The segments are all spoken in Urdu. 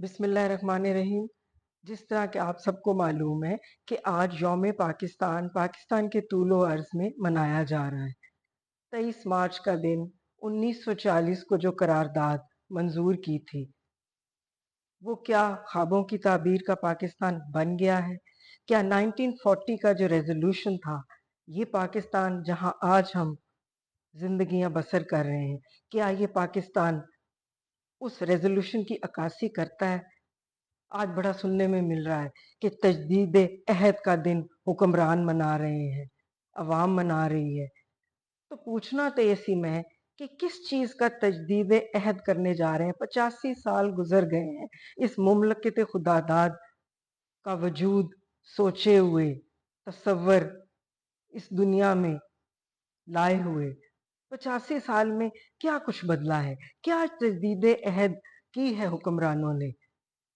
بسم اللہ الرحمن الرحیم۔ جس طرح کہ آپ سب کو معلوم ہے کہ آج یوم پاکستان کے طول و عرض میں منایا جا رہا ہے۔ 23 مارچ کا دن 1940 کو جو قرارداد منظور کی تھی، وہ کیا خوابوں کی تعبیر کا پاکستان بن گیا ہے؟ کیا 1940 کا جو ریزولوشن تھا، یہ پاکستان جہاں آج ہم زندگیاں بسر کر رہے ہیں، کیا یہ پاکستان اس ریزولوشن کی عکاسی کرتا ہے؟ آج بڑا سننے میں مل رہا ہے کہ تجدید عہد کا دن حکمران منا رہے ہیں، عوام منا رہی ہے۔ تو پوچھنا تو اسی میں ہے کہ کس چیز کا تجدید عہد کرنے جا رہے ہیں؟ 85 سال گزر گئے ہیں اس مملکت خداداد کا وجود سوچے ہوئے، تصور اس دنیا میں لائے ہوئے۔ 85 سال میں کیا کچھ بدلا ہے؟ کیا تجدید عہد کی ہے حکمرانوں نے؟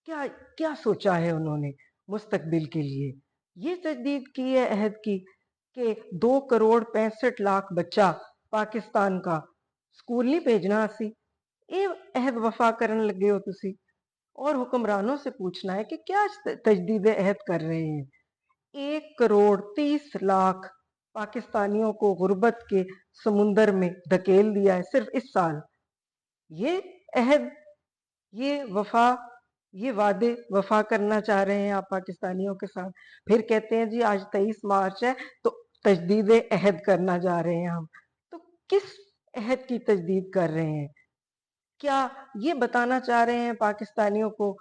کیا سوچا ہے انہوں نے مستقبل کے لیے؟ یہ تجدید کی ہے عہد کی کہ 2 کروڑ 65 لاکھ بچہ پاکستان کا سکول نہیں بھیجنا اسی، یہ عہد وفا کرن لگے ہو تسی؟ اور حکمرانوں سے پوچھنا ہے کہ کیا تجدید عہد کر رہے ہیں؟ 1 کروڑ 30 لاکھ پاکستانیوں کو غربت کے سمندر میں دھکیل دیا ہے صرف اس سال۔ یہ عہد، یہ وعدے وفا کرنا چاہ رہے ہیں آپ پاکستانیوں کے ساتھ؟ پھر کہتے ہیں جی آج 23 مارچ ہے تو تجدید عہد کرنا جا رہے ہیں ہم۔ تو کس عہد کی تجدید کر رہے ہیں؟ کیا یہ بتانا چاہ رہے ہیں پاکستانیوں کو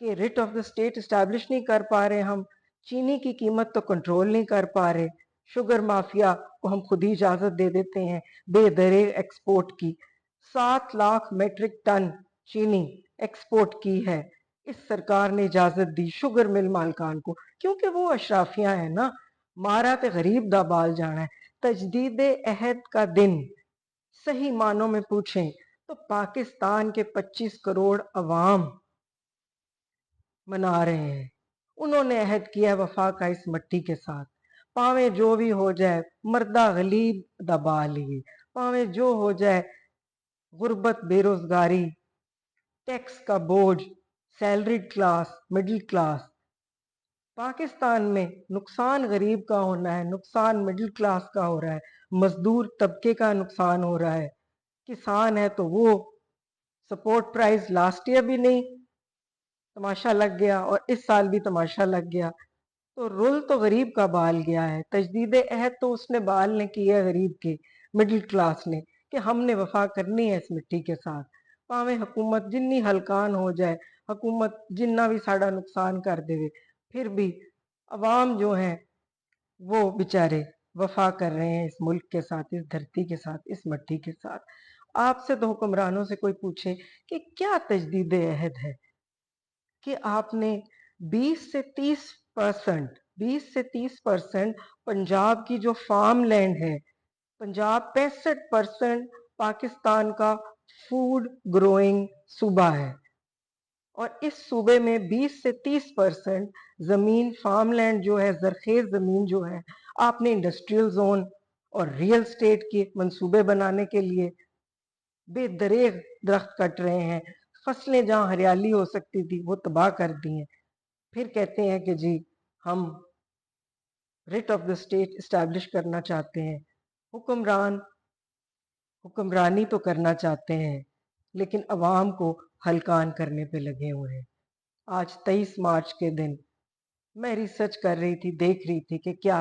کہ rate of the state establish نہیں کر پا رہے ہم، چینی کی قیمت تو کنٹرول نہیں کر پا رہے، شوگر مافیا کو ہم خود ہی اجازت دے دیتے ہیں بے دریغ ایکسپورٹ کی؟ 7 لاکھ میٹرک ٹن چینی ایکسپورٹ کی ہے اس سرکار نے اجازت دی شوگر مل مالکان کو، کیونکہ وہ اشرافیاں ہیں نا، مارا تے غریب دا بال جانا ہے۔ تجدید عہد کا دن صحیح معنوں میں پوچھیں تو پاکستان کے 25 کروڑ عوام منا رہے ہیں۔ انہوں نے عہد کیا ہے وفا کا اس مٹی کے ساتھ، پاویں جو بھی ہو جائے مردہ غلیب دا بال ہی، پاویں جو ہو جائے غربت، بے روزگاری، ٹیکس کا بوجھ، salaried class, middle class, Pakistan میں نقصان غریب کا ہونا ہے، نقصان مڈل کلاس کا ہو رہا ہے، مزدور طبقے کا نقصان ہو رہا ہے۔ کسان ہے تو وہ سپورٹ پرائز لاسٹ ایئر بھی نہیں، تماشا لگ گیا، اور اس سال بھی تماشا لگ گیا۔ تو رول تو غریب کا بال گیا ہے۔ تجدید عہد تو اس نے بال نے کی ہے غریب کے، مڈل کلاس نے، کہ ہم نے وفا کرنی ہے اس مٹی کے ساتھ، پاویں حکومت جنی ہلکان ہو جائے، حکومت جنہ بھی ساڑا نقصان کر دے، پھر بھی عوام جو ہیں وہ بیچارے وفا کر رہے ہیں اس ملک کے ساتھ، اس دھرتی کے ساتھ، اس مٹی کے ساتھ۔ آپ سے تو حکمرانوں سے کوئی پوچھے کہ کیا تجدید عہد ہے کہ آپ نے 20 سے 30% پنجاب کی جو فارم لینڈ ہے، پنجاب 65% پاکستان کا فوڈ گروئنگ صوبہ ہے، اور اس صوبے میں 20 سے 30% زمین فارم لینڈ جو ہے، زرخیز زمین جو ہے، آپ نے انڈسٹریل زون اور ریل اسٹیٹ کے منصوبے بنانے کے لیے بے دریغ درخت کٹ رہے ہیں، فصلیں جہاں ہریالی ہو سکتی تھی وہ تباہ کر دی ہیں۔ پھر کہتے ہیں کہ جی ہم rate of the state establish کرنا چاہتے ہیں۔ حکمرانی تو کرنا چاہتے ہیں لیکن عوام کو ہلکان کرنے پہ لگے ہوئے ہیں۔ آج 23 مارچ کے دن میں ریسرچ کر رہی تھی، دیکھ رہی تھی کہ کیا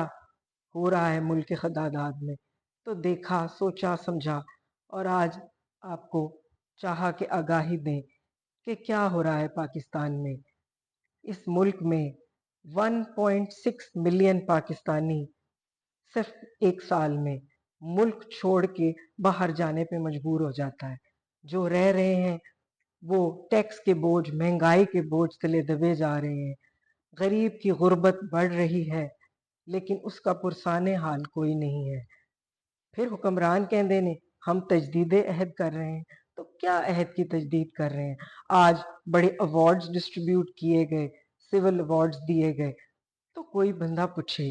ہو رہا ہے ملک خداداد میں، تو دیکھا، سوچا، سمجھا، اور آج آپ کو چاہا کہ آگاہی دیں کہ کیا ہو رہا ہے پاکستان میں۔ اس ملک میں 1.6 ملین پاکستانی صرف ایک سال میں ملک چھوڑ کے باہر جانے پہ مجبور ہو جاتا ہے۔ جو رہ رہے ہیں وہ ٹیکس کے بوجھ، مہنگائی کے بوجھ تلے دبے جا رہے ہیں، غریب کی غربت بڑھ رہی ہے لیکن اس کا پرسان حال کوئی نہیں ہے۔ پھر حکمران کہندے نے ہم تجدید عہد کر رہے ہیں، تو کیا عہد کی تجدید کر رہے ہیں؟ آج بڑے ایوارڈز ڈسٹریبیوٹ کیے گئے، سول ایوارڈز دیے گئے، تو کوئی بندہ پوچھے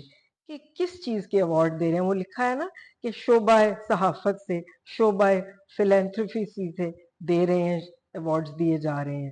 کہ کس چیز کے ایوارڈ دے رہے ہیں؟ وہ لکھا ہے نا کہ شعبہ صحافت سے، شعبہ فلانتھروپی سے دے رہے ہیں، ایوارڈز دیے جا رہے ہیں۔